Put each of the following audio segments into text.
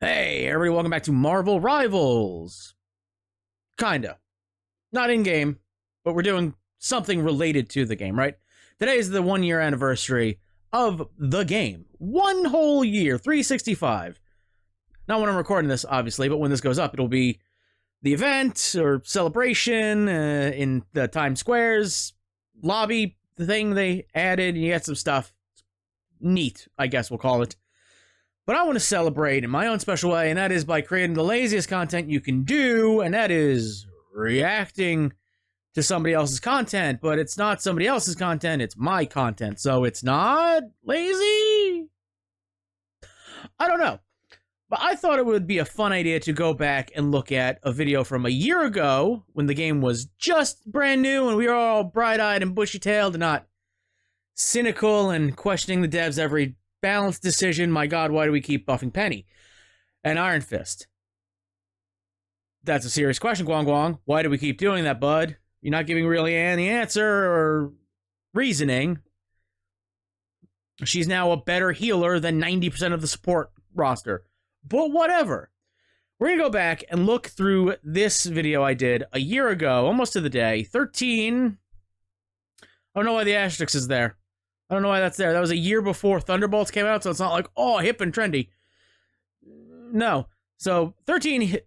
Hey, everybody, welcome back to Marvel Rivals. Kinda. Not in-game, but we're doing something related to the game, right? Today is the 1-year anniversary of the game. 1 whole year, 365. Not when I'm recording this, obviously, but when this goes up, it'll be the event or celebration in the Times Square's lobby thing they added. You get some stuff. Neat, I guess we'll call it. But I want to celebrate in my own special way, and that is by creating the laziest content you can do, and that is reacting to somebody else's content. But it's not somebody else's content, it's my content. So it's not lazy? I don't know. But I thought it would be a fun idea to go back and look at a video from a year ago when the game was just brand new and we were all bright-eyed and bushy-tailed and not cynical and questioning the devs every balanced decision. My God, why do we keep buffing Penny? And Iron Fist. That's a serious question, Guang Guang. Why do we keep doing that, bud? You're not giving really any answer or reasoning. She's now a better healer than 90% of the support roster. But whatever. We're going to go back and look through this video I did a year ago, almost to the day. 13. I don't know why the asterisk is there. I don't know why that's there. That was a year before Thunderbolts came out, so it's not like, oh, hip and trendy. No. So, 13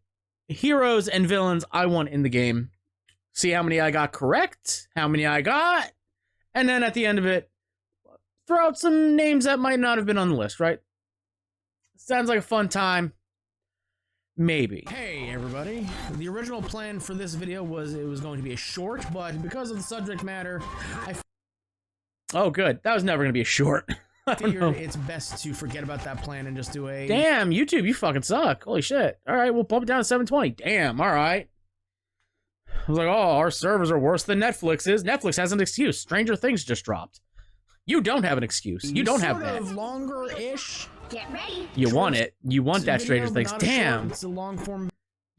heroes and villains I want in the game. See how many I got correct, how many I got, and then at the end of it, throw out some names that might not have been on the list, right? Sounds like a fun time. Maybe. Hey, everybody. The original plan for this video was it was going to be a short, but because of the subject matter, Oh, good. That was never going to be a short. I figured it's best to forget about that plan and just do a... Damn, YouTube, you fucking suck. Holy shit. All right, we'll bump it down to 720. Damn, all right. I was like, oh, our servers are worse than Netflix is. Netflix has an excuse. Stranger Things just dropped. You don't have an excuse. You don't have that. Longer-ish. Get ready. You want it. You want that Stranger Things. Damn. It's a long form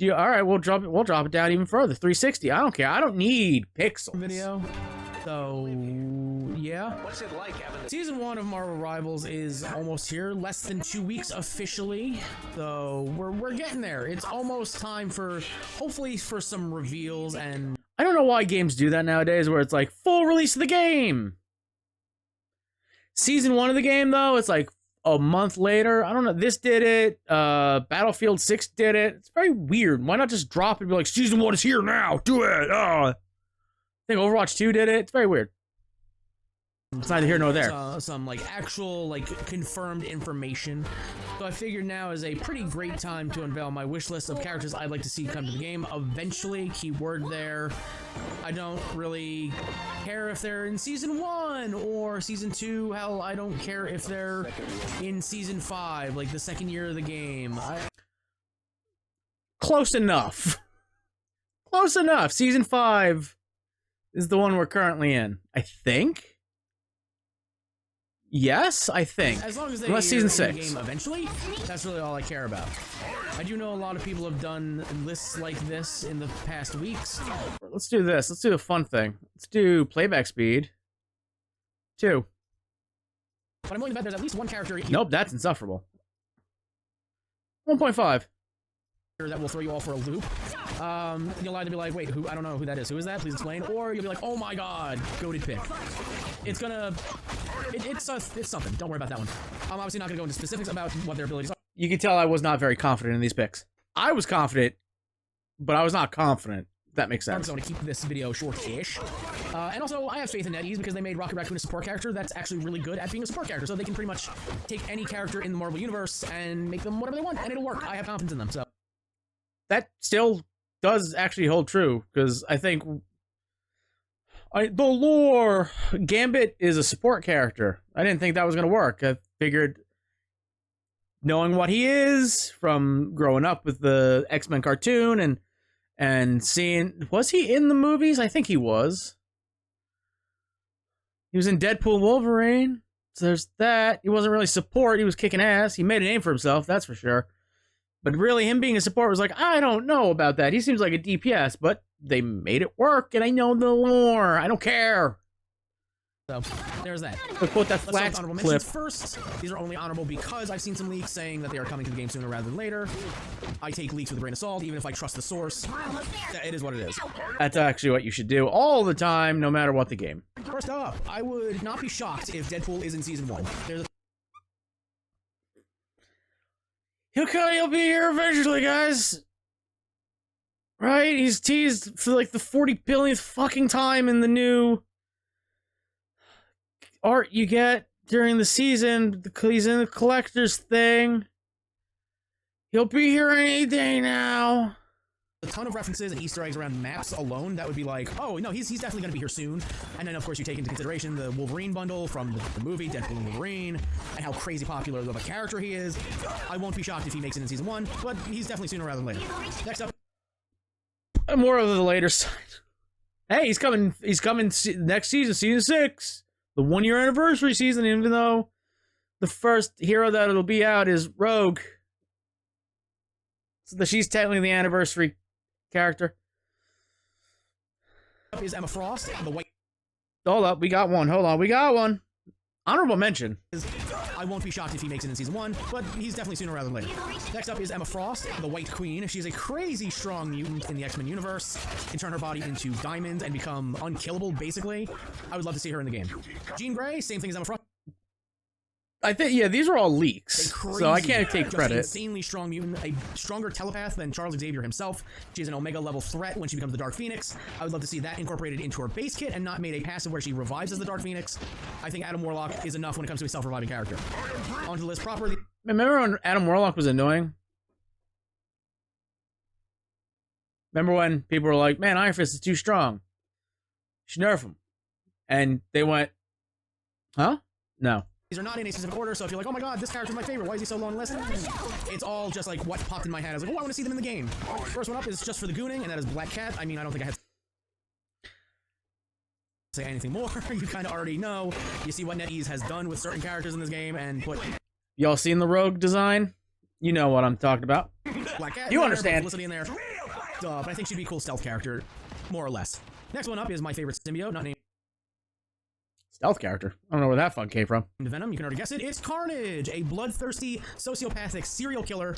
All right, we'll drop it down even further. 360. I don't care. I don't need pixels. video. So, yeah. What's it like having Season 1 of Marvel Rivals is almost here. Less than 2 weeks officially. So, we're getting there. It's almost time for, hopefully, for some reveals and... I don't know why games do that nowadays, where it's like, full release of the game. Season 1 of the game, though, it's like a month later. I don't know. This did it. Battlefield 6 did it. It's very weird. Why not just drop it and be like, Season 1 is here now. Do it. I think Overwatch 2 did it. It's very weird. It's neither here nor there. Some like actual like confirmed information. So I figured now is a pretty great time to unveil my wish list of characters I'd like to see come to the game eventually. Keyword there. I don't really care if they're in Season 1 or Season 2. Hell, I don't care if they're in Season 5, like the second year of the game. Close enough. Close enough. Season 5 is the one we're currently in. I think? Yes, I think. As long as they Unless Season are in 6. the game eventually, that's really all I care about. I do know a lot of people have done lists like this in the past weeks. Let's do this. Let's do a fun thing. Let's do playback speed. 2. But I'm willing to bet there's at least one character Nope, that's insufferable. 1.5. that will throw you all for a loop. You'll either be like, wait, who? I don't know who that is. Who is that? Please explain. Or you'll be like, oh my god, goated pick. It's gonna... It's something. Don't worry about that one. I'm obviously not gonna go into specifics about what their abilities are. You can tell I was not very confident in these picks. I was confident, but I was not confident. That makes sense. I'm going to keep this video short-ish. And also, I have faith in NetEase because they made Rocket Raccoon a support character that's actually really good at being a support character. So they can pretty much take any character in the Marvel Universe and make them whatever they want, and it'll work. I have confidence in them, so... That still does actually hold true, because I think... the lore! Gambit is a support character. I didn't think that was going to work. I figured... Knowing what he is from growing up with the X-Men cartoon and seeing... Was he in the movies? I think he was. He was in Deadpool and Wolverine. So there's that. He wasn't really support. He was kicking ass. He made a name for himself, that's for sure. But really, him being a support was like, I don't know about that. He seems like a DPS, but they made it work, and I know the lore. I don't care. So, there's that. But quote that Let's start flat with honorable clip. mentions first. These are only honorable because I've seen some leaks saying that they are coming to the game sooner rather than later. I take leaks with a grain of salt, even if I trust the source. It is what it is. That's actually what you should do all the time, no matter what the game. First up, I would not be shocked if Deadpool is in Season 1. There's He'll be here eventually, guys. Right? He's teased for like the 40 billionth fucking time in the new art you get during the season. He's in the collector's thing. He'll be here any day now. a ton of references and Easter eggs around maps alone. That would be like, oh, no, he's definitely going to be here soon. And then, of course, you take into consideration the Wolverine bundle from the movie, Deadpool and Wolverine, and how crazy popular of a character he is. I won't be shocked if he makes it in Season 1, but he's definitely sooner rather than later. Next up. More of the later side. Hey, he's coming next season, Season 6. The 1-year anniversary season, even though the first hero that it'll be out is Rogue. So she's technically the anniversary character. Is Emma Frost, the white... Hold up, we got one. Hold on, we got one. Honorable mention. I won't be shocked if he makes it in Season 1, but he's definitely sooner rather than later. Next up is Emma Frost, the White Queen. She's a crazy strong mutant in the X-Men universe. Can turn her body into diamonds and become unkillable, basically. I would love to see her in the game. Jean Grey, same thing as Emma Frost. I think, yeah, these are all leaks, so I can't take credit. Just an insanely strong mutant, a stronger telepath than Charles Xavier himself. She's an Omega-level threat when she becomes the Dark Phoenix. I would love to see that incorporated into her base kit and not made a passive where she revives as the Dark Phoenix. I think Adam Warlock is enough when it comes to a self-reviving character. On to the list proper. Remember when Adam Warlock was annoying? Remember when people were like, man, Iron Fist is too strong. You should nerf him. And they went, huh? No. These are not in a specific order, so if you're like, oh my god, this character's my favorite, why is he so low on the list? It's all just like what popped in my head. I was like, oh, I want to see them in the game. First one up is just for the gooning, and that is Black Cat. I mean, I don't think I have to say anything more. You kind of already know. You see what NetEase has done with certain characters in this game, and put... Y'all seen the Rogue design? You know what I'm talking about. Black Cat. You understand. Felicity in there. But I think she'd be a cool stealth character, more or less. Next one up is my favorite symbiote, not named Stealth character. I don't know where that fun came from. Venom, you can already guess it. It's Carnage, a bloodthirsty, sociopathic serial killer.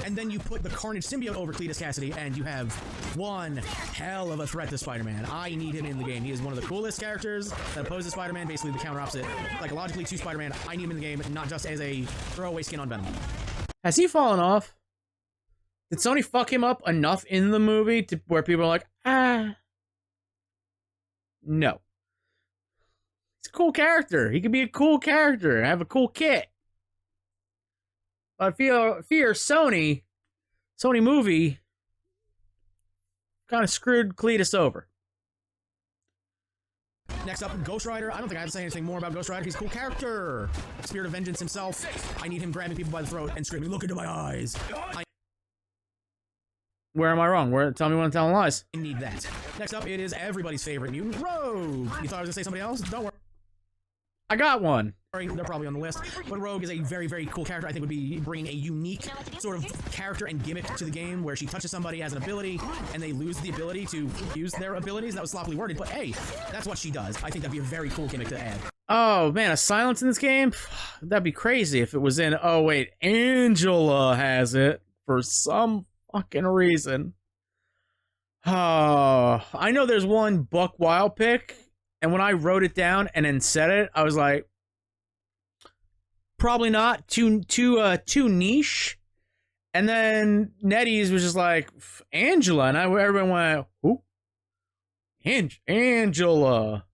And then you put the Carnage symbiote over Cletus Cassidy, and you have one hell of a threat to Spider-Man. I need him in the game. He is one of the coolest characters that opposes Spider-Man, basically the counter opposite, psychologically to Spider-Man. I need him in the game, not just as a throwaway skin on Venom. Has he fallen off? Did Sony fuck him up enough in the movie to where people are like, ah? No. He's a cool character. He could be a cool character. Have a cool kit. But I fear Sony movie kind of screwed Cletus over. Next up, Ghost Rider. I don't think I have to say anything more about Ghost Rider. He's a cool character. Spirit of Vengeance himself. I need him grabbing people by the throat and screaming, look into my eyes. Where am I wrong? Tell me when I'm telling lies. I need that. Next up, it is everybody's favorite mutant, Rogue. You thought I was going to say somebody else? Don't worry. I got one. They're probably on the list, but Rogue is a very, very cool character. I think would be bringing a unique sort of character and gimmick to the game where she touches somebody as an ability and they lose the ability to use their abilities. That was sloppily worded, but hey, that's what she does. I think that'd be a very cool gimmick to add. Oh man, a silence in this game? That'd be crazy if it was in, oh wait, Angela has it for some fucking reason. Oh, I know there's one Buck Wild pick. And when I wrote it down and then said it, I was like, probably not too niche. And then NetEase was just like, Angela, and everyone went, who? Angela.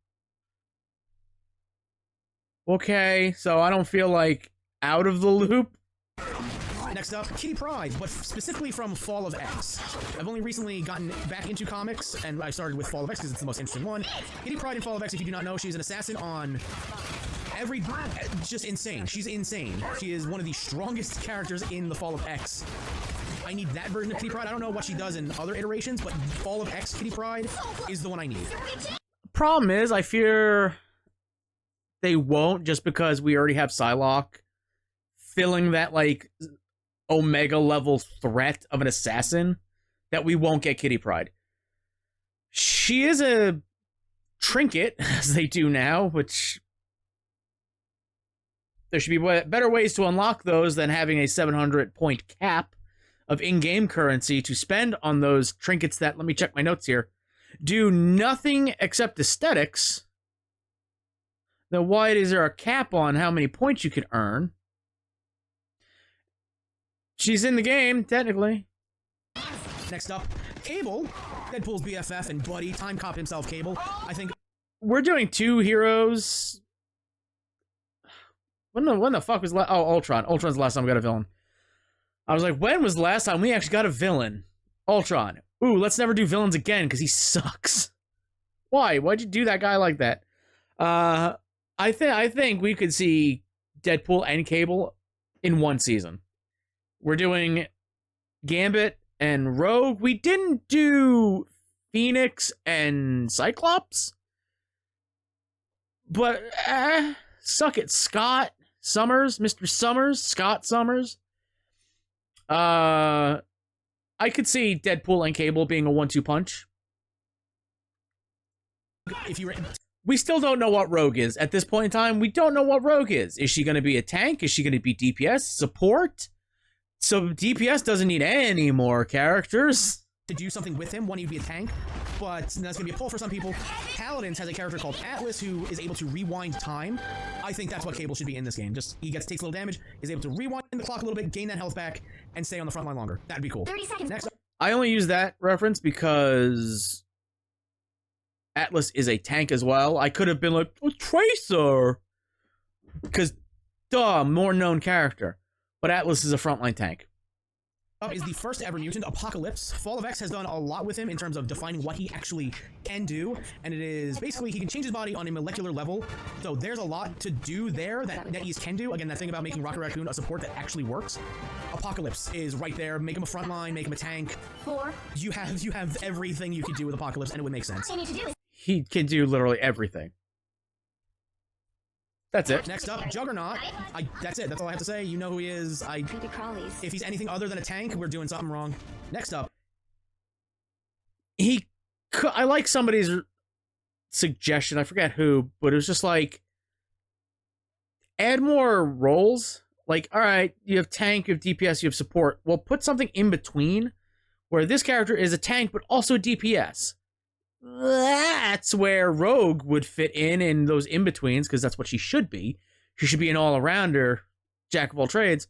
Okay, so I don't feel like out of the loop. Next up, Kitty Pryde, but specifically from Fall of X. I've only recently gotten back into comics, and I started with Fall of X because it's the most interesting one. Kitty Pryde in Fall of X, if you do not know, she's an assassin on every... just insane. She's insane. She is one of the strongest characters in the Fall of X. I need that version of Kitty Pryde. I don't know what she does in other iterations, but Fall of X Kitty Pryde is the one I need. Problem is, I fear they won't, just because we already have Psylocke filling that, like, Omega level threat of an assassin, that we won't get Kitty Pryde. She is a trinket, as they do now, which there should be better ways to unlock those than having a 700 point cap of in-game currency to spend on those trinkets that, let me check my notes here, do nothing except aesthetics. Then why is there a cap on how many points you can earn? She's in the game, technically. Next up, Cable, Deadpool's BFF and buddy, time cop himself, Cable. I think we're doing 2 heroes. When the fuck was Ultron? Ultron's the last time we got a villain. I was like, when was the last time we actually got a villain? Ultron. Ooh, let's never do villains again because he sucks. Why? Why'd you do that guy like that? I think we could see Deadpool and Cable in one season. We're doing Gambit and Rogue. We didn't do Phoenix and Cyclops. But, suck it, Scott Summers, Mr. Summers, Scott Summers. I could see Deadpool and Cable being a 1-2 punch. if you were... We still don't know what Rogue is. At this point in time, we don't know what Rogue is. Is she going to be a tank? Is she going to be DPS? Support? So DPS doesn't need any more characters. To do something with him, one, he'd be a tank, but that's going to be a pull for some people. Paladins has a character called Atlas who is able to rewind time. I think that's what Cable should be in this game. Just, he takes a little damage, is able to rewind the clock a little bit, gain that health back, and stay on the front line longer. That'd be cool. 30 seconds. Next up, I only use that reference because Atlas is a tank as well. I could have been like, oh, Tracer! Because, duh, more known character. But Atlas is a frontline tank. up is the first ever mutant, Apocalypse. Fall of X has done a lot with him in terms of defining what he actually can do, and it is basically he can change his body on a molecular level, so there's a lot to do there that NetEase can do. Again, that thing about making Rocket Raccoon a support that actually works. Apocalypse is right there. Make him a frontline, make him a tank. 4. You have everything you could do with Apocalypse, and it would make sense. All you need to do is He can do literally everything. That's it. Next up, Juggernaut. That's it. That's all I have to say. You know who he is. creepy crawlies. If he's anything other than a tank, we're doing something wrong. Next up, I like somebody's suggestion. I forget who, but it was just like, add more roles. Like, all right, you have tank, you have DPS, you have support. Well, put something in between where this character is a tank, but also a DPS. That's where Rogue would fit in those in-betweens, because that's what she should be. She should be an all-arounder, jack of all trades,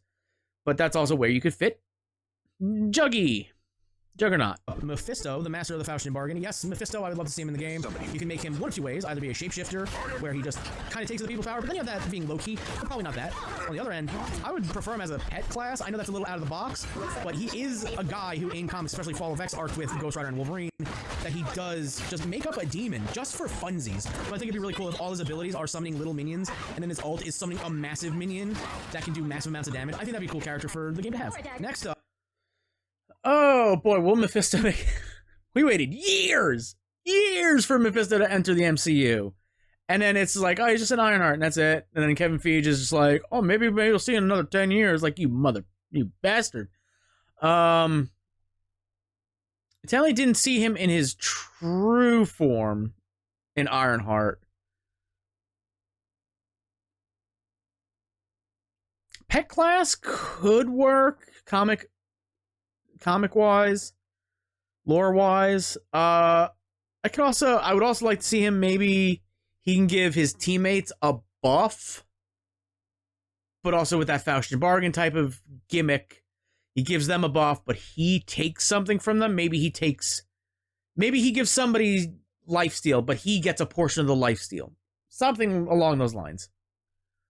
but that's also where you could fit Juggernaut. Mephisto, the master of the Faustian bargain. Yes, Mephisto, I would love to see him in the game. You can make him one of two ways. Either be a shapeshifter, where he just kind of takes the people's power, but then you have that being low-key. Probably not that. On the other end, I would prefer him as a pet class. I know that's a little out of the box, but he is a guy who in comics, especially Fall of X arcs with Ghost Rider and Wolverine, that he does just make up a demon just for funsies. So I think it'd be really cool if all his abilities are summoning little minions, and then his ult is summoning a massive minion that can do massive amounts of damage. I think that'd be a cool character for the game to have. Next up, Oh boy, will Mephisto make... We waited years for Mephisto to enter the MCU. And then it's like, oh, he's just an Ironheart, and that's it. And then Kevin Feige is just like, oh, maybe we'll see in another 10 years. Like, you bastard. I totally didn't see him in his true form in Ironheart. Pet class could work, comic-wise, lore-wise. I would also like to see him, maybe he can give his teammates a buff, but also with that Faustian bargain type of gimmick. He gives them a buff, but he takes something from them. Maybe he gives somebody lifesteal, but he gets a portion of the lifesteal. Something along those lines.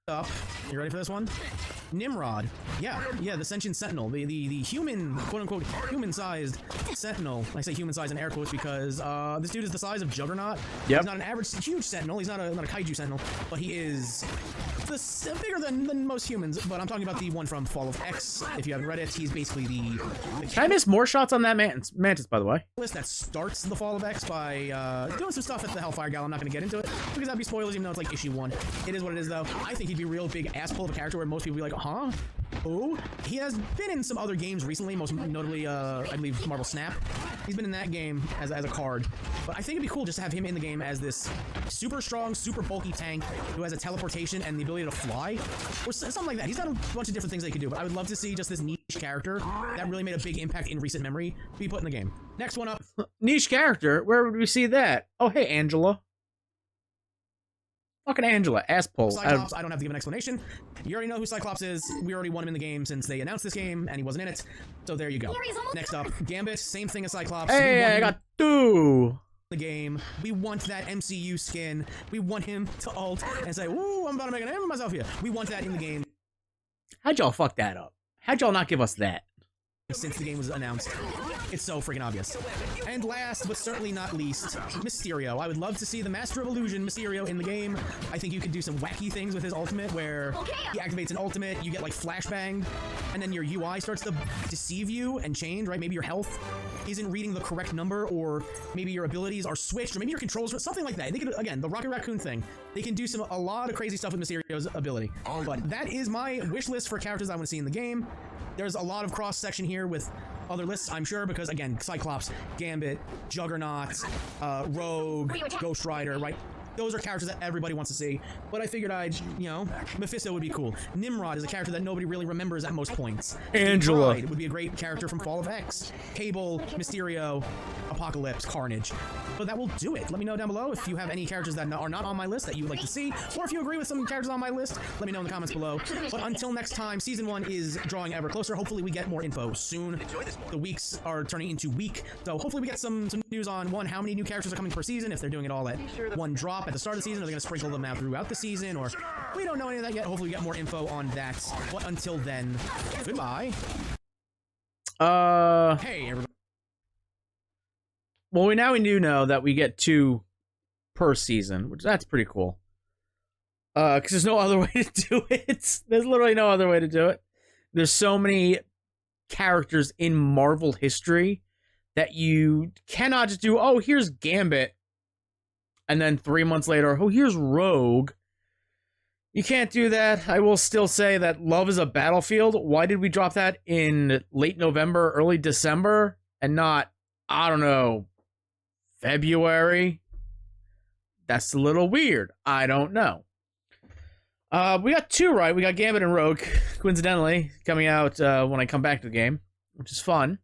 You ready for this one? Nimrod. Yeah, the sentient sentinel. The human, quote-unquote, human-sized sentinel. I say human-sized in air quotes because this dude is the size of Juggernaut. Yep. He's not an average huge sentinel. He's not a kaiju sentinel, but he is bigger than most humans. But I'm talking about the one from Fall of X. If you haven't read it, he's basically the Can I miss more shots on that mantis, by the way? list that starts the Fall of X by doing some stuff at the Hellfire Gala. I'm not going to get into it because that'd be spoilers, even though it's like issue 1. It is what it is, though. I think he'd be a real big ass pull of a character where most people would be like, huh? Oh, he has been in some other games recently, most notably, I believe, Marvel Snap. He's been in that game as a card. But I think it'd be cool just to have him in the game as this super strong, super bulky tank who has a teleportation and the ability to fly, or something like that. He's got a bunch of different things they could do, but I would love to see just this niche character that really made a big impact in recent memory be put in the game. Next one up. Niche character? Where would we see that? Oh, hey, Angela. Fucking Angela, asshole. Cyclops, I don't have to give an explanation. You already know who Cyclops is. We already won him in the game since they announced this game, and he wasn't in it. So there you go. Next up, Gambit, same thing as Cyclops. Hey, I got two. The game. We want that MCU skin. We want him to ult and say, "Ooh, I'm about to make a name of myself here." We want that in the game. How'd y'all fuck that up? How'd y'all not give us that? Since the game was announced. It's so freaking obvious. And last, but certainly not least, Mysterio. I would love to see the Master of Illusion Mysterio in the game. I think you could do some wacky things with his ultimate where he activates an ultimate, you get like flashbang, and then your UI starts to deceive you and change, right? Maybe your health isn't reading the correct number, or maybe your abilities are switched, or maybe your controls, something like that. They could, again, the Rocket Raccoon thing, they can do a lot of crazy stuff with Mysterio's ability. But that is my wish list for characters I want to see in the game. There's a lot of cross-section here with other lists, I'm sure, because, again, Cyclops, Gambit, Juggernaut, Rogue, Ghost Rider, right? Those are characters that everybody wants to see, but I figured Mephisto would be cool. Nimrod is a character that nobody really remembers at most points. Angela Pride would be a great character from Fall of X. Cable, Mysterio, Apocalypse, Carnage. But that will do it. Let me know down below if you have any characters that are not on my list that you would like to see, or if you agree with some characters on my list, let me know in the comments below. But until next time, Season 1 is drawing ever closer. Hopefully we get more info soon. The weeks are turning into week, so hopefully we get some news on, one, how many new characters are coming per season, if they're doing it all at one drop at the start of the season, are they going to sprinkle them out throughout the season, or we don't know any of that yet. Hopefully we get more info on that. But until then, goodbye. Hey, everybody. Well, we do know that we get 2 per season, which that's pretty cool. Because there's no other way to do it. There's literally no other way to do it. There's so many characters in Marvel history that you cannot just do, oh, here's Gambit, and then 3 months later, oh, here's Rogue. You can't do that. I will still say that Love is a Battlefield. Why did we drop that in late November, early December, and not, I don't know, February? That's a little weird. I don't know. We got 2 right. We got Gambit and Rogue, coincidentally, coming out when I come back to the game, which is fun.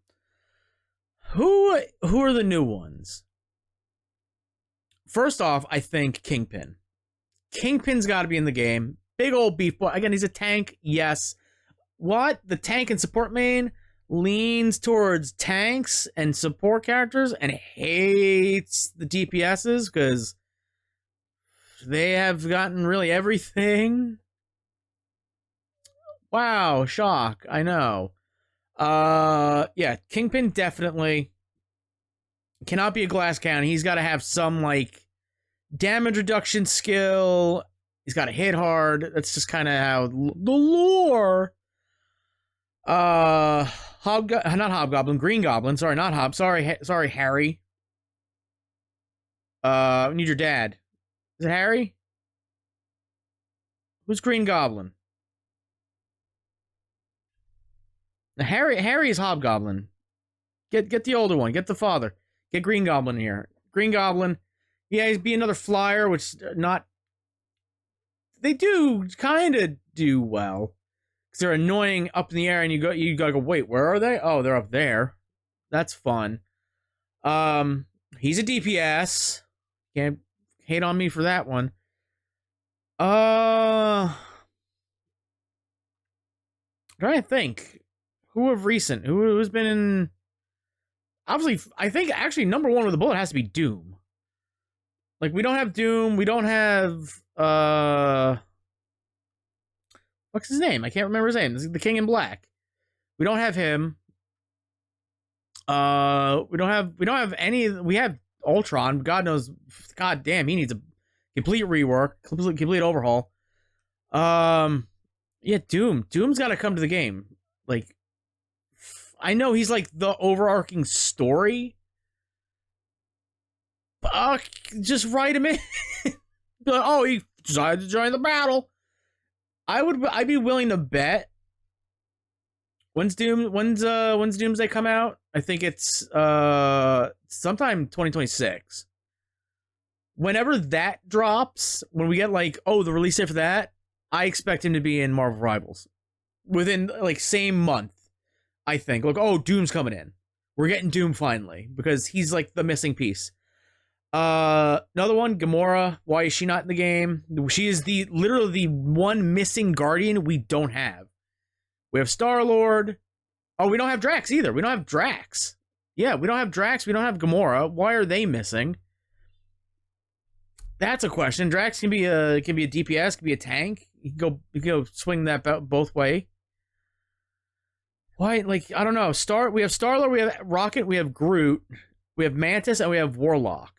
Who are the new ones? First off, I think Kingpin. Kingpin's got to be in the game. Big old beef boy. Again, he's a tank, yes. What? The tank and support main leans towards tanks and support characters and hates the DPSs because they have gotten really everything. Wow, shock. I know. Yeah, Kingpin definitely cannot be a glass cannon. He's got to have some, like, damage reduction skill. He's got to hit hard. That's just kind of how the lore. Not Hobgoblin, Green Goblin. Sorry, not Hob. Sorry, Harry. I need your dad. Is it Harry? Who's Green Goblin? Harry is Hobgoblin. Get the older one. Get the father. Get Green Goblin here. Green Goblin. Yeah, he'd be another flyer, which not... They do kind of do well. Because they're annoying up in the air, and you gotta go, wait, where are they? Oh, they're up there. That's fun. He's a DPS. Can't hate on me for that one. I'm trying to think. Who of recent? Who's been in... Obviously, I think actually number 1 with a bullet has to be Doom. Like, we don't have Doom. We don't have... What's his name? I can't remember his name. This is the King in Black. We don't have him. We don't have any... We have Ultron. God knows... God damn, he needs a complete rework. Complete overhaul. Yeah, Doom. Doom's got to come to the game. Like... I know he's like the overarching story. Just write him in. Oh, he decided to join the battle. I'd be willing to bet When's Doomsday come out? I think it's sometime 2026. Whenever that drops, when we get like, oh, the release date for that, I expect him to be in Marvel Rivals within like same month. I think like, oh, Doom's coming in. We're getting Doom finally because he's like the missing piece. Another one, Gamora. Why is she not in the game? She is literally the one missing Guardian we don't have. We have Star-Lord. Oh, we don't have Drax either. We don't have Drax. Yeah, we don't have Drax. We don't have Gamora. Why are they missing? That's a question. Drax can be a DPS, can be a tank. He can go swing that both way. Why? Like, I don't know. We have Star-Lord, we have Rocket, we have Groot, we have Mantis, and we have Warlock.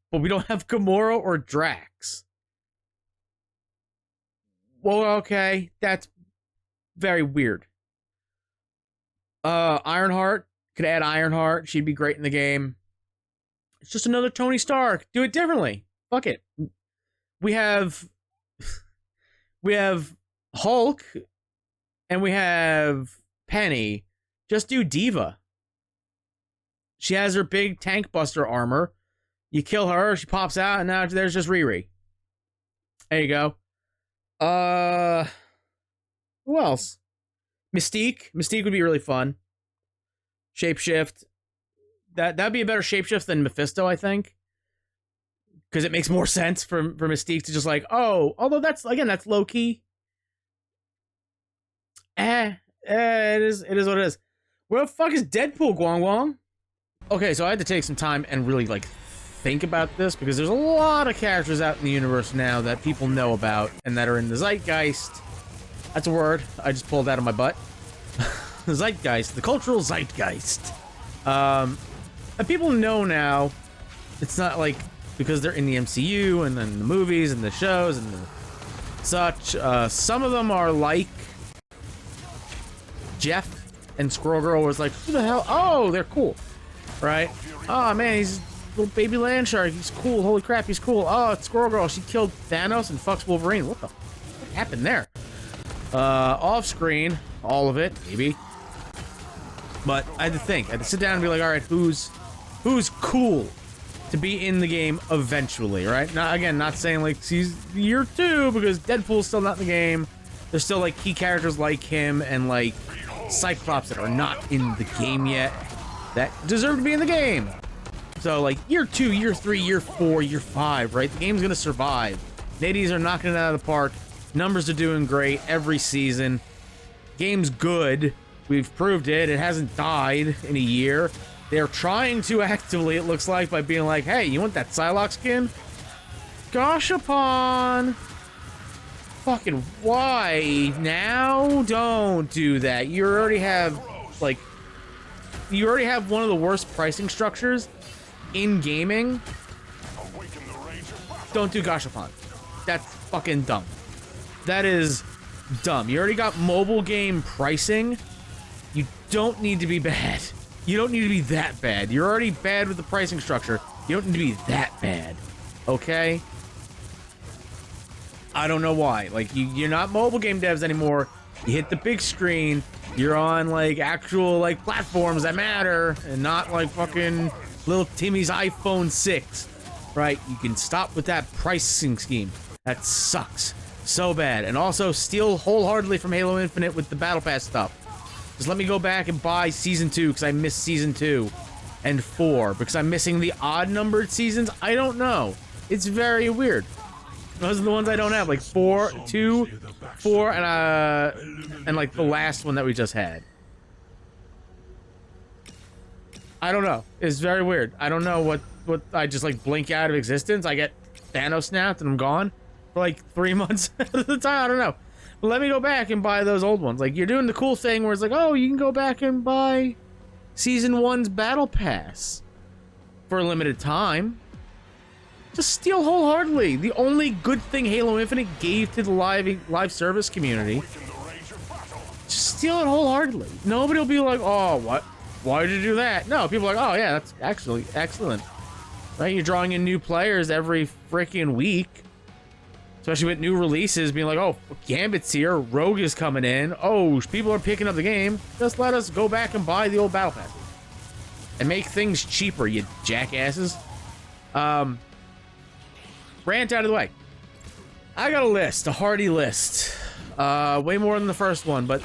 But we don't have Gamora or Drax. Well, okay, that's very weird. Ironheart, could add Ironheart. She'd be great in the game. It's just another Tony Stark. Do it differently. Fuck it. We have Hulk and we have Penny. Just do Diva. She has her big tank buster armor. You kill her, she pops out, and now there's just Riri. There you go. Who else? Mystique. Mystique would be really fun. Shapeshift. That'd be a better shapeshift than Mephisto, I think. Because it makes more sense for Mystique to just like, oh, although that's low key. It is what it is. Where the fuck is Deadpool, Guang Guang? Okay, so I had to take some time and really like think about this because there's a lot of characters out in the universe now that people know about and that are in the zeitgeist. That's a word I just pulled out of my butt. The zeitgeist, the cultural zeitgeist. And people know now. It's not like because they're in the MCU and then the movies and the shows and such. Some of them are like Jeff and Squirrel Girl was like, who the hell? Oh, they're cool, right? Oh man, he's little baby land shark. He's cool. Holy crap, he's cool. Oh, it's Squirrel Girl. She killed Thanos and fucks Wolverine. What happened there? Off screen, all of it, maybe. But I had to think. I had to sit down and be like, all right, who's cool to be in the game eventually, right? Not saying like he's year 2 because Deadpool's still not in the game. There's still like key characters like him and like Cyclops that are not in the game yet that deserve to be in the game. So like year 2, year 3, year 4, year 5, right? The game's gonna survive. Nadies are knocking it out of the park. Numbers are doing great every season. Game's good. We've proved it. It hasn't died in a year. They're trying to actively, it looks like, by being like, hey, you want that Psylocke skin? Goshapon! Fucking why? Now? Don't do that. You already have, like, one of the worst pricing structures in gaming. Don't do Goshapon. That's fucking dumb. That is dumb. You already got mobile game pricing. You don't need to be bad. You don't need to be that bad. You're already bad with the pricing structure. You don't need to be that bad. Okay? I don't know why. Like, you're not mobile game devs anymore. You hit the big screen. You're on, like, actual, like, platforms that matter. And not, like, fucking little Timmy's iPhone 6. Right? You can stop with that pricing scheme. That sucks. So bad. And also steal wholeheartedly from Halo Infinite with the Battle Pass stuff. Just let me go back and buy Season 2 because I missed Season 2 and 4 because I'm missing the odd-numbered seasons. I don't know. It's very weird. Those are the ones I don't have, like 4, 2, 4, and like the last one that we just had. I don't know. It's very weird. I don't know what I just like blink out of existence. I get Thanos snapped and I'm gone for like 3 months at the time. I don't know. But let me go back and buy those old ones. Like, you're doing the cool thing where it's like, oh, you can go back and buy Season 1's Battle Pass for a limited time. Just steal wholeheartedly. The only good thing Halo Infinite gave to the live service community. Just steal it wholeheartedly. Nobody will be like, oh, what? Why did you do that? No, people are like, oh, yeah, that's actually excellent. Right? You're drawing in new players every freaking week. Especially with new releases being like, oh, Gambit's here, Rogue is coming in, oh, people are picking up the game. Just let us go back and buy the old battle passes and make things cheaper, you jackasses. Rant out of the way. I got a list, a hearty list. Way more than the first one, but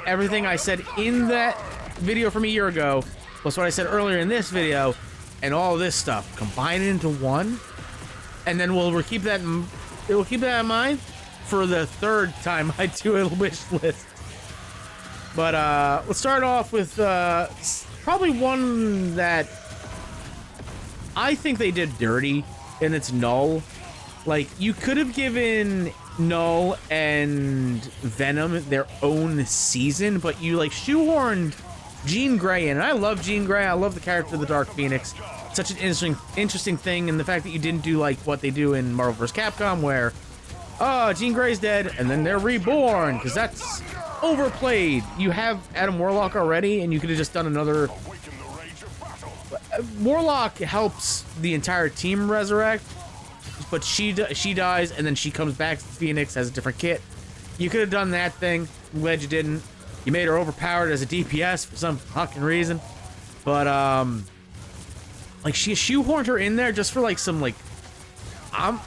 everything I said in that video from a year ago, plus what I said earlier in this video, and all this stuff, combine it into one, and then we'll keep that in mind for the third time I do a wish list. But let's start off with probably one that I think they did dirty, and it's Null. Like, you could have given Null and Venom their own season, but you like shoehorned Jean Grey in. And I love Jean Grey. I love the character of the Dark Phoenix. Such an interesting thing, and the fact that you didn't do like what they do in Marvel vs. Capcom, where Jean Grey's dead and then they're reborn, because that's overplayed. You have Adam Warlock already, and you could have just done another. Warlock helps the entire team resurrect, but she dies and then she comes back to Phoenix as a different kit. You could have done that thing. I'm glad you didn't. You made her overpowered as a DPS for some fucking reason. But like, she shoehorned her in there just for like some like,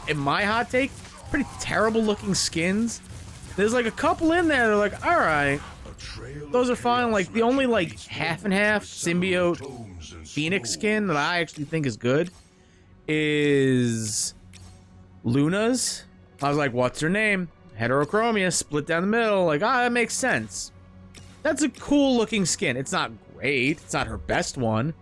in my hot take, pretty terrible looking skins. There's like a couple in there. They're like, all right, those are fine. Like, the only like half and half symbiote Phoenix skin that I actually think is good is Luna's. I was like, what's her name? Heterochromia, split down the middle. Like, that makes sense. That's a cool looking skin. It's not great. It's not her best one.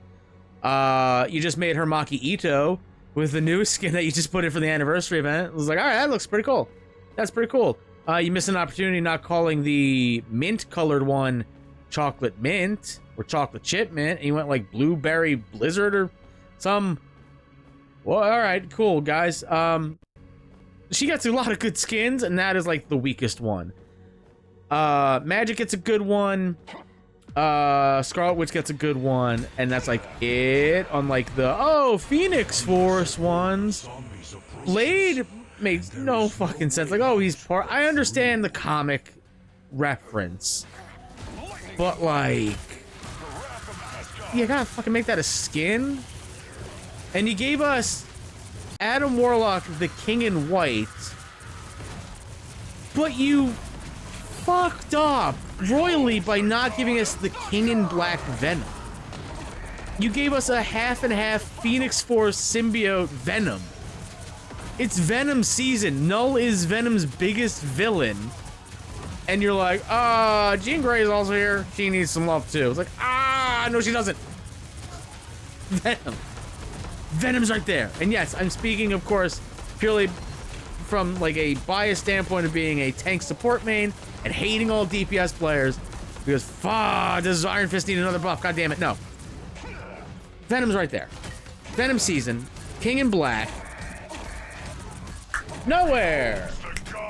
You just made her Maki Ito with the new skin that you just put in for the anniversary event. It was like, all right, that looks pretty cool. That's pretty cool. You missed an opportunity not calling the mint colored one chocolate mint or chocolate chip mint, and you went like blueberry blizzard or some. Well, all right, cool, guys. She gets a lot of good skins, and that is like the weakest one. Magic gets a good one. Scarlet Witch gets a good one, and that's like it on like the Phoenix Force ones. Blade makes no fucking sense. Like, he's part. I understand the comic reference, but like, you gotta fucking make that a skin. And you gave us Adam Warlock, the King in White, but you fucked up royally by not giving us the King in Black Venom. You gave us a half and half Phoenix Force symbiote Venom. It's Venom season. Null is Venom's biggest villain. And you're like, Jean Grey is also here. She needs some love too. It's like, no, she doesn't. Venom. Venom's right there. And yes, I'm speaking, of course, purely from like a biased standpoint of being a tank support main and hating all DPS players because, does Iron Fist need another buff? God damn it, no. Venom's right there. Venom season, King in Black. Nowhere!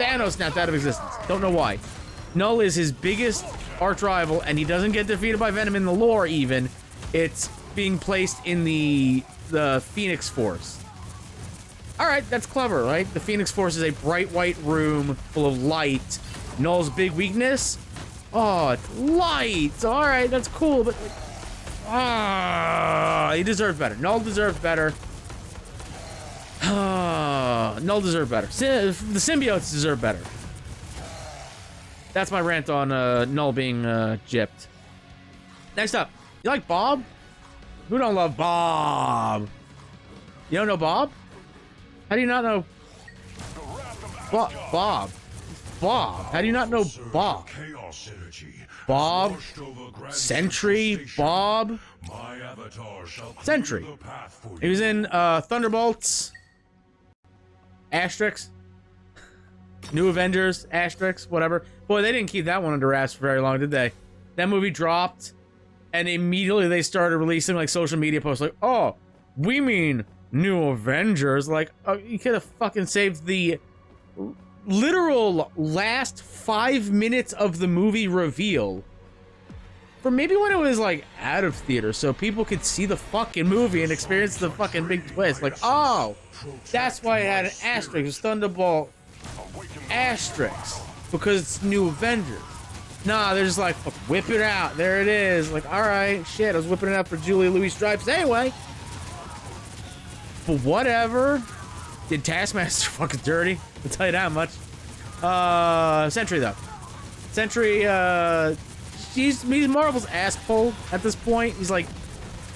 Thanos snapped out of existence. Don't know why. Null is his biggest arch rival, and he doesn't get defeated by Venom in the lore even. It's being placed in the Phoenix Force. Alright, that's clever, right? The Phoenix Force is a bright white room full of light. Null's big weakness? It's light! Alright, that's cool, but he deserves better. Null deserves better. Null deserves better. The symbiotes deserve better. That's my rant on Null being gypped. Next up, you like Bob? Who don't love Bob? You don't know Bob? How do you not know Bob? How do you not know Bob? Bob? Sentry? Bob? Sentry. He was in Thunderbolts. Asterix. New Avengers. Asterix. Whatever. Boy, they didn't keep that one under wraps for very long, did they? That movie dropped, and immediately they started releasing like social media posts like, we mean New Avengers. Like, you could have fucking saved the literal last 5 minutes of the movie reveal for maybe when it was like out of theater, so people could see the fucking movie and experience the fucking big twist. Like, that's why it had an asterisk. It was asterisks because it's New Avengers. Nah, they're just like, fuck, whip it out. There it is. Like, all right, shit, I was whipping it out for Julia Louis-Dreyfus anyway. But whatever. Did Taskmaster fucking dirty? I'll tell you that much. Sentry, though. Sentry, he's Marvel's asshole at this point. He's like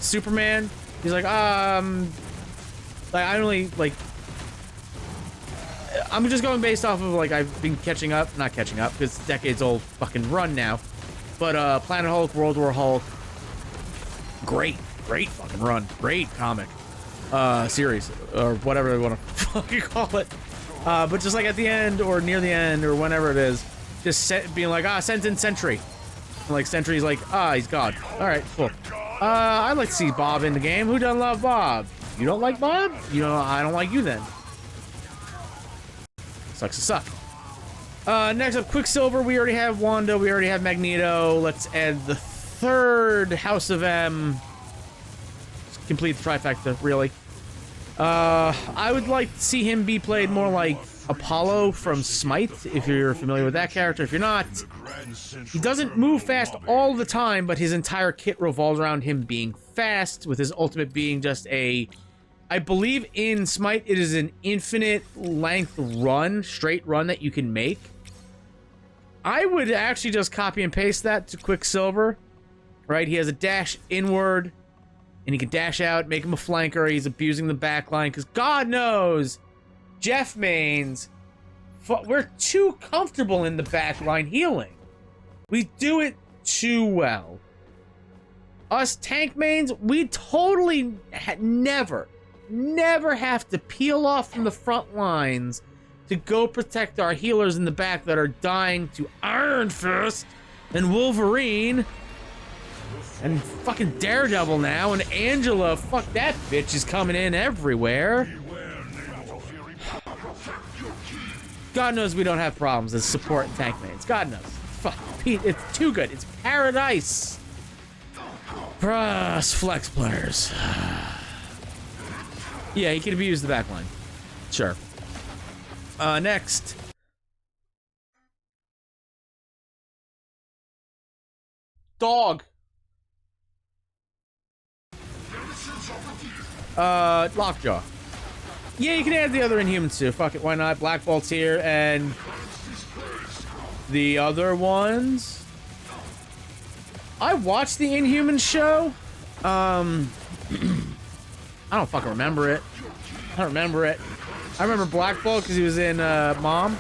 Superman. He's like, I only, like, I'm just going based off of, like, I've been catching up. Not catching up, because it's decades old fucking run now. But, Planet Hulk, World War Hulk. Great fucking run. Great comic. Series. Or whatever they want to fucking call it. But just, like, at the end, or near the end, or whenever it is, just being like, send in Sentry. And, like, Sentry's like, he's God. Alright, cool. I'd like to see Bob in the game. Who doesn't love Bob? You don't like Bob? You know, I don't like you then. Sucks to suck. Next up, Quicksilver. We already have Wanda. We already have Magneto. Let's add the third House of M. Just complete the trifecta, really. I would like to see him be played more like Apollo from Smite, if you're familiar with that character. If you're not, he doesn't move fast all the time, but his entire kit revolves around him being fast, with his ultimate being just a... I believe in Smite, it is an infinite length run, straight run that you can make. I would actually just copy and paste that to Quicksilver, right? He has a dash inward, and he can dash out, make him a flanker. He's abusing the backline, because God knows, Jeff mains, we're too comfortable in the backline healing. We do it too well. Us tank mains, we totally never have to peel off from the front lines to go protect our healers in the back that are dying to Iron Fist and Wolverine and fucking Daredevil now, and Angela, fuck that bitch, is coming in everywhere. God knows we don't have problems as support and tank mains. God knows. Fuck, Pete, it's too good. It's paradise. For us flex players. Yeah, he can abuse the backline. Sure. Next. Dog. Lockjaw. Yeah, you can add the other Inhumans too. Fuck it, why not? Black Bolt's here, and the other ones. I watched the Inhumans show. I don't fucking remember it. I don't remember it. I remember Black Bolt because he was in Mom.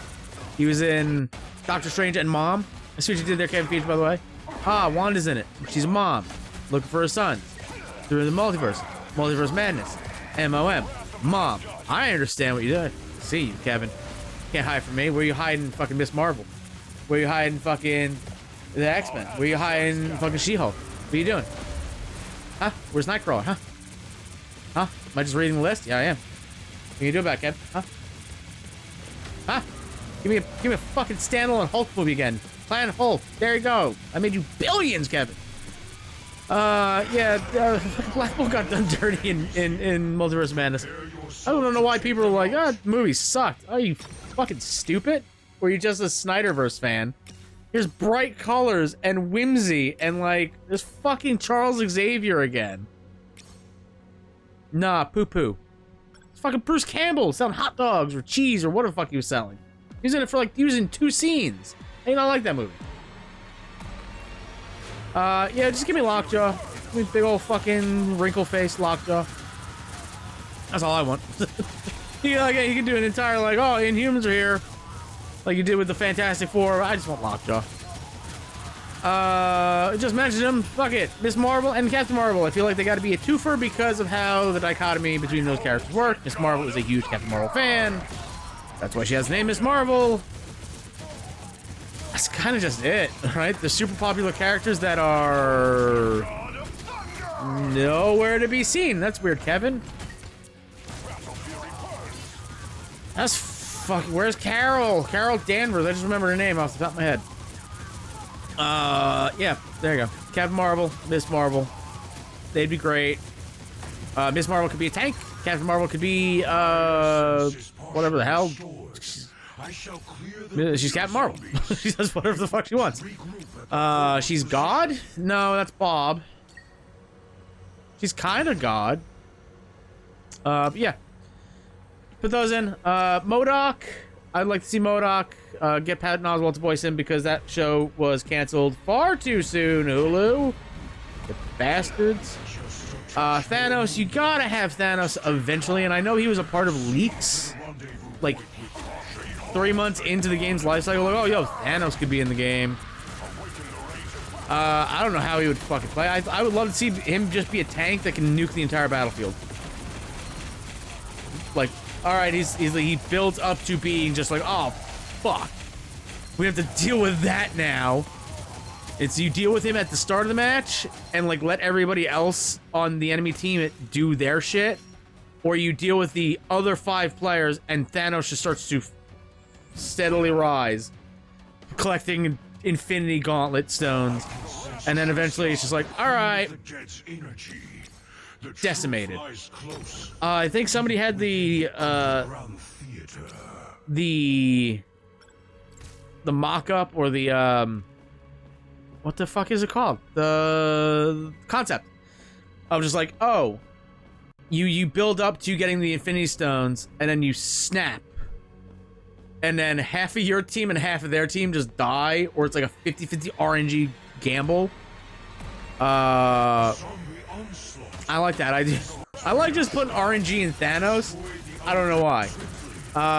He was in Doctor Strange and Mom. I see what you did there, Kevin Feige, by the way. Wanda's in it. She's a mom. Looking for her son. Through the multiverse. Multiverse madness. MOM. Mom. I understand what you did. See you, Kevin. Can't hide from me. Where you hiding fucking Miss Marvel? Where you hiding fucking the X-Men? Where you hiding fucking She-Hulk? What are you doing? Huh? Where's Nightcrawler, huh? Huh? Am I just reading the list? Yeah, I am. What can you do about it, Kev? Huh? Huh? Give me a fucking standalone Hulk movie again. Planet Hulk. There you go. I made you billions, Kevin. Black Bolt got done dirty in Multiverse Madness. I don't know why people are like, the movie sucked. Are you fucking stupid? Or are you just a Snyderverse fan? Here's bright colors and whimsy and, like, there's fucking Charles Xavier again. Nah, poo-poo. It's fucking Bruce Campbell selling hot dogs or cheese or what the fuck he was selling. He was in it for, like, he was in 2 scenes. I don't like that movie. Yeah, just give me Lockjaw. Give me big old fucking wrinkle-faced Lockjaw. That's all I want. You can do an entire, like, Inhumans are here. Like you did with the Fantastic Four. I just want Lockjaw. Just mention them. Fuck it. Miss Marvel and Captain Marvel. I feel like they gotta be a twofer because of how the dichotomy between those characters work. Miss Marvel is a huge Captain Marvel fan. That's why she has the name Miss Marvel. That's kind of just it, right? The super popular characters that are nowhere to be seen. That's weird, Kevin. That's fucking... Where's Carol? Carol Danvers. I just remember her name off the top of my head. Yeah, there you go. Captain Marvel, Miss Marvel. They'd be great. Miss Marvel could be a tank. Captain Marvel could be, whatever the hell. She's Captain Marvel. She does whatever the fuck she wants. She's God? No, that's Bob. She's kind of God. But yeah. Put those in. MODOK. I'd like to see MODOK get Patton Oswalt to voice him because that show was canceled far too soon, Hulu. The bastards. Thanos, you gotta have Thanos eventually, and I know he was a part of leaks, like 3 months into the game's life cycle. Like, oh, yo, Thanos could be in the game. I don't know how he would fucking play. I would love to see him just be a tank that can nuke the entire battlefield. Like, all right, he builds up to being just like, oh, fuck. We have to deal with that now. It's you deal with him at the start of the match and like let everybody else on the enemy team do their shit, or you deal with the other 5 players and Thanos just starts to steadily rise, collecting Infinity Gauntlet stones, and then eventually it's just like, all right, decimated. I think somebody had the mock-up or the what the fuck is it called? The concept of just like, oh, you build up to getting the Infinity Stones, and then you snap, and then half of your team and half of their team just die, or it's like a 50-50 RNG gamble. I like that. I like just putting RNG in Thanos. I don't know why.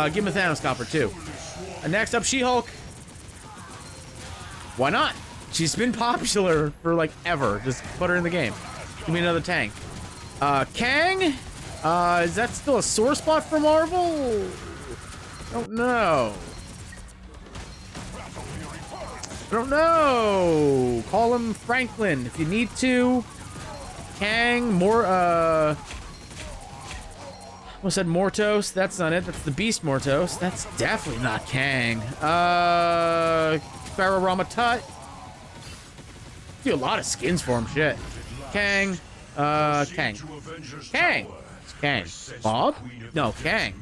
Give him a Thanos copper too. Next up, She-Hulk. Why not? She's been popular for like ever. Just put her in the game. Give me another tank. Kang? Is that still a sore spot for Marvel? I don't know. I don't know. Call him Franklin if you need to. Kang, what's that? Mortos? That's not it. That's the Beast Mortos. That's definitely not Kang. Pharaoh Ramatut. Do a lot of skins for him. Shit. Kang. Kang. Kang. It's Kang. Bob? No, Kang.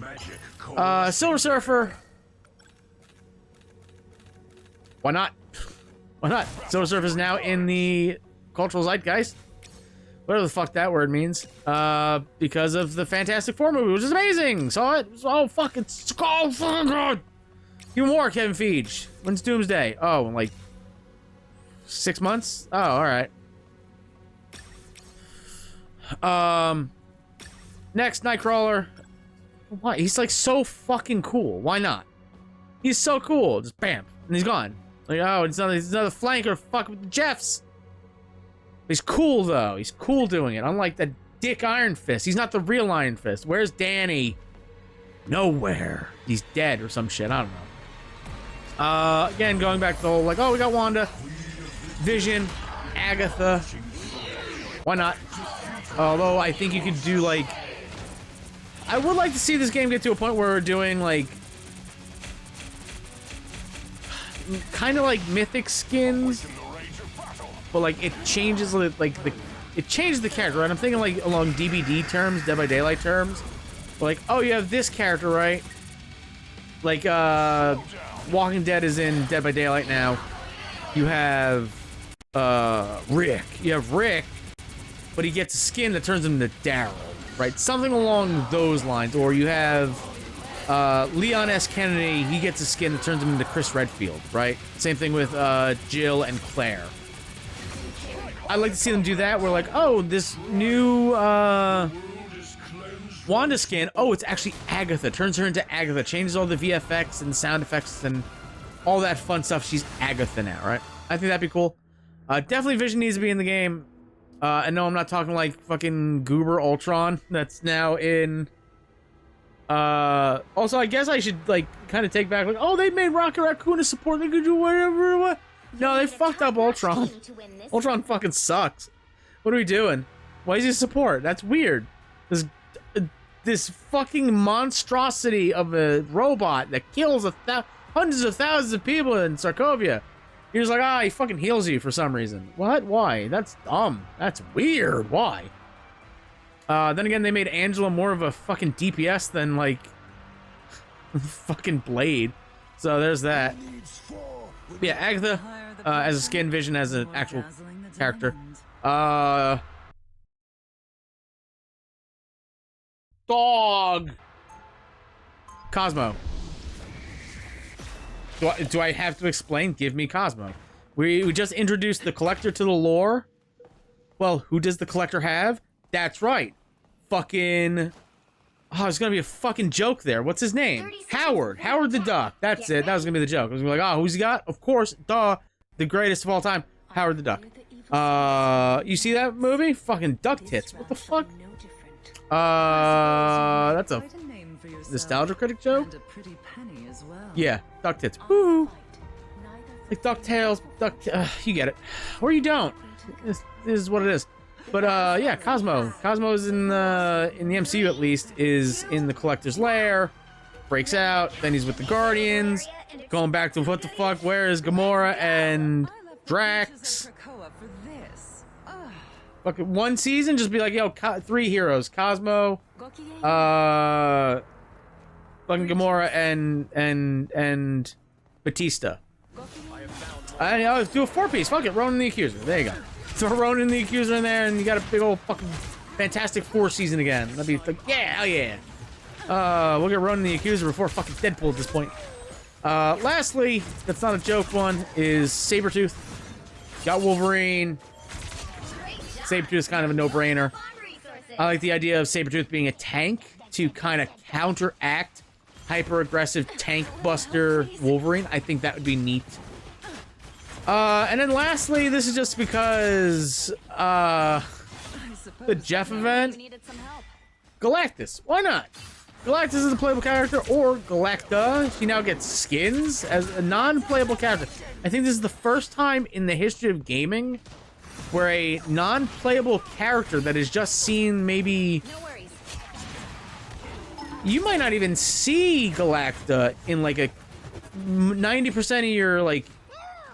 Silver Surfer. Why not? Why not? Silver Surfer is now in the cultural zeitgeist. Whatever the fuck that word means. Because of the Fantastic Four movie, which is amazing. Saw it? Oh, fuck. It's oh, fucking good. Even more, Kevin Feige. When's Doomsday? Oh, in like 6 months? Oh, alright. Next, Nightcrawler. Why? He's like so fucking cool. Why not? He's so cool. Just bam. And he's gone. Like, oh, it's another flanker. Fuck with the Jeffs. He's cool, though. He's cool doing it. Unlike that dick Iron Fist. He's not the real Iron Fist. Where's Danny? Nowhere. He's dead or some shit. I don't know. Again, going back to the whole, like, oh, we got Wanda, Vision, Agatha. Why not? Although I think you could do, like... I would like to see this game get to a point where we're doing, like... kind of like Mythic skins. But, like, it changes, like, it changes the character, right? I'm thinking, like, along DBD terms, Dead by Daylight terms. Like, oh, you have this character, right? Like, Walking Dead is in Dead by Daylight now. You have, Rick. You have Rick, but he gets a skin that turns him into Daryl, right? Something along those lines. Or you have, Leon S. Kennedy, he gets a skin that turns him into Chris Redfield, right? Same thing with, Jill and Claire. I'd like to see them do that, where like, oh, this new, Wanda skin, oh, it's actually Agatha. Turns her into Agatha. Changes all the VFX and sound effects and all that fun stuff. She's Agatha now, right? I think that'd be cool. Definitely Vision needs to be in the game. And no, I'm not talking like fucking Goober Ultron. That's now in... also, I guess I should, like, kind of take back, like, oh, they made Rocket Raccoon a support. They could do whatever, what? No, they fucked up Ultron. Ultron fucking sucks. What are we doing? Why is he a support? That's weird. This fucking monstrosity of a robot that kills hundreds of thousands of people in Sokovia. He was like, he fucking heals you for some reason. What? Why? That's dumb. That's weird. Why? Then again, they made Angela more of a fucking DPS than, like, fucking Blade. So there's that. Yeah, Agatha as a skin, Vision as an actual character. Dog. Cosmo. Do I have to explain? Give me Cosmo. We just introduced the Collector to the lore. Well, who does the Collector have? That's right. Fucking... Oh, there's gonna be a fucking joke there. What's his name? Howard. Howard the Duck. That's it. That was gonna be the joke. I was gonna be like, oh, who's he got? Of course, duh. The greatest of all time. Howard the Duck. You see that movie? Fucking duck tits. What the fuck? That's a nostalgia critic joke? Yeah, duck tits. Woo! Like DuckTales, you get it. Or you don't. This is what it is. But yeah, Cosmo. Cosmo's in the MCU at least, is in the Collector's lair, breaks out, then he's with the Guardians, going back to what the fuck, where is Gamora and Drax? Fucking one season, just be like, yo, 3 heroes, Cosmo, fucking Gamora and Batista. And I'll do a 4-piece, fuck it, Ronan the Accuser, there you go. Throw Ronan the Accuser in there, and you got a big old fucking Fantastic Four season again. That'd be like, yeah, hell yeah. We'll get Ronan the Accuser before fucking Deadpool at this point. Lastly, that's not a joke one, is Sabretooth. Got Wolverine. Sabretooth is kind of a no-brainer. I like the idea of Sabretooth being a tank to kind of counteract hyper-aggressive tank buster Wolverine. I think that would be neat. And then lastly, this is just because, the Jeff event, Galactus, why not? Galactus is a playable character, or Galacta, she now gets skins as a non-playable character. I think this is the first time in the history of gaming where a non-playable character that is just seen maybe... You might not even see Galacta in like a 90% of your, like,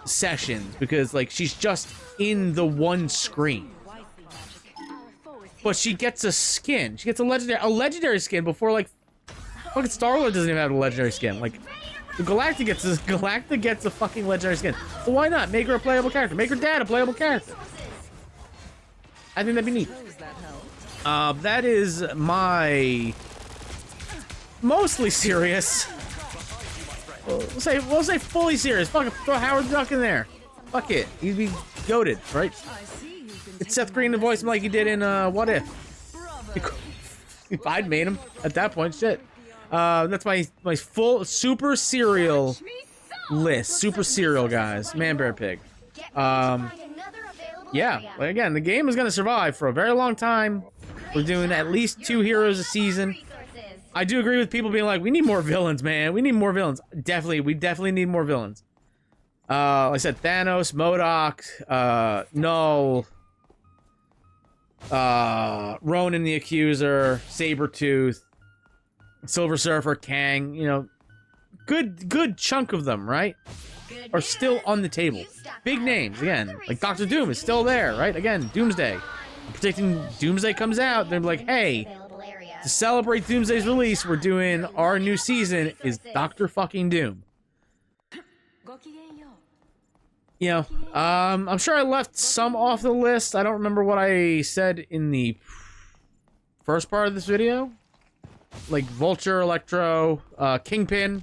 sessions, because like she's just in the one screen, but she gets a skin. She gets a legendary skin before like fucking Star-Lord doesn't even have a legendary skin. Like Galacta gets a fucking legendary skin. Well, why not make her a playable character? Make her dad a playable character. I think that'd be neat. That is my mostly serious. We'll say fully serious. Fucking throw Howard Duck in there. Fuck it. He'd be goated, right? It's Seth Green to voice him like he did in What If. If I'd made him at that point, shit. That's my full super serial list. Super serial guys. Man, Bear, Pig. Yeah. Like, again, the game is gonna survive for a very long time. We're doing at least 2 heroes a season. I do agree with people being like, we need more villains, man. We need more villains. Definitely, we definitely need more villains. Like I said, Thanos, MODOK, Null, Ronan the Accuser, Sabretooth, Silver Surfer, Kang, you know, good chunk of them, right? Are still on the table. Big names, again. Like Doctor Doom is still there, right? Again, Doomsday. I'm predicting Doomsday comes out, they're like, hey, to celebrate Doomsday's release, we're doing our new season is Doctor fucking Doom. You know, I'm sure I left some off the list. I don't remember what I said in the first part of this video. Like Vulture, Electro, Kingpin.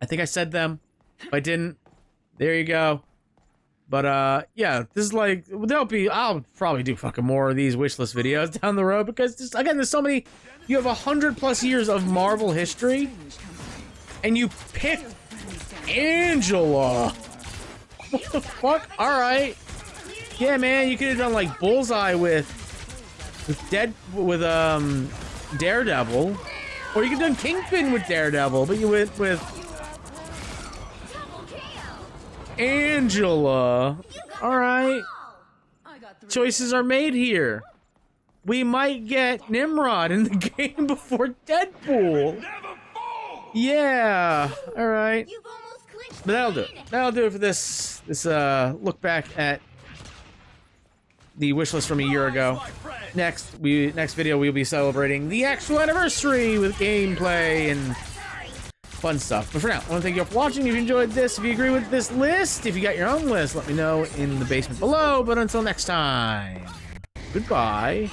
I think I said them. If I didn't, there you go. But, yeah, this is like, I'll probably do fucking more of these wishlist videos down the road, because, just, again, there's so many, you have 100+ years of Marvel history, and you picked Angela. What the fuck? Alright. Yeah, man, you could have done, like, Bullseye with Daredevil, or you could have done Kingpin with Daredevil, but you went with Angela. Alright. Choices are made here. We might get Nimrod in the game before Deadpool. Yeah. Alright. But that'll do it. That'll do it for this look back at the wishlist from a year ago. Next video we'll be celebrating the actual anniversary with gameplay and Fun stuff. But for now, I want to thank you all for watching. If you enjoyed this, if you agree with this list, if you got your own list, let me know in the basement below. But until next time, goodbye.